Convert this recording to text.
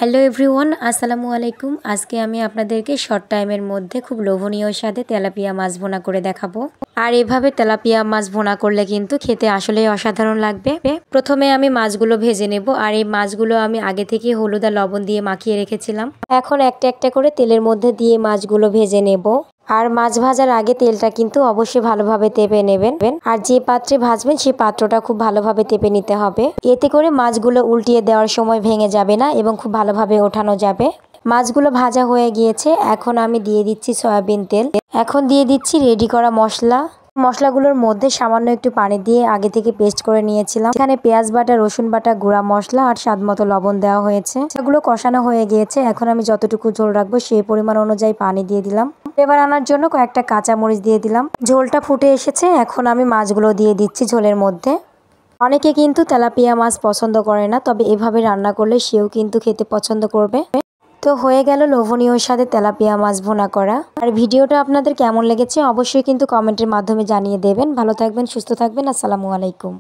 Hello everyone, আসসালামু আলাইকুম। আজকে আমি আপনাদেরকে শর্ট টাইমের মধ্যে খুব লোভনীয় স্বাদে তেলাপিয়া মাছ ভুনা করে দেখাবো। আর এভাবে তেলাপিয়া মাছ ভুনা করলে কিন্তু খেতে আসলেই অসাধারণ লাগবে। প্রথমে আমি মাছগুলো ভেজে নেব। আর এই মাছগুলো আমি আগে থেকে হলুদ আর লবণ দিয়ে মাখিয়ে রেখেছিলাম। এখন একটা একটা করে তেলের মধ্যে দিয়ে মাছগুলো ভেজে নেব। আর মাছ ভাজার আগে তেলটা কিন্তু অবশ্যই ভালোভাবে তেপে নেবেন। আর যে পাত্রে ভাজবেন সেই পাত্রটা খুব ভালোভাবে তেপে নিতে হবে। এতে করে মাছগুলো উল্টিয়ে দেওয়ার সময় ভেঙে যাবে না এবং খুব ভালোভাবে ওঠানো যাবে। মাছগুলো ভাজা হয়ে গিয়েছে। এখন আমি দিয়ে দিচ্ছি সয়াবিন তেল। এখন দিয়ে দিচ্ছি রেডি করা মশলাগুলোর মধ্যে সামান্য একটু পানি দিয়ে আগে থেকে পেস্ট করে নিয়েছিলাম। এখানে পেঁয়াজ বাটা, রসুন বাটা, গুঁড়া মশলা আর স্বাদ মতো লবণ দেওয়া হয়েছে। সেগুলো কষানো হয়ে গিয়েছে। এখন আমি যতটুকু ঝোল রাখবো সেই পরিমাণ অনুযায়ী পানি দিয়ে দিলাম। ফ্লেভার আনার জন্য কয়েকটা কাঁচা মরিচ দিয়ে দিলাম। ঝোলটা ফুটে এসেছে। এখন আমি মাছগুলো দিয়ে দিচ্ছি ঝোলের মধ্যে। অনেকে কিন্তু তেলাপিয়া মাছ পছন্দ করে না, তবে এভাবে রান্না করলে সেও কিন্তু খেতে পছন্দ করবে। তো হয়ে গেল লোভনীয় স্বাদে তেলাপিয়া মাছ ভুনা করা। আর ভিডিওটা আপনাদের কেমন লেগেছে অবশ্যই কিন্তু কমেন্টের মাধ্যমে জানিয়ে দেবেন। ভালো থাকবেন, সুস্থ থাকবেন। আসসালামু আলাইকুম।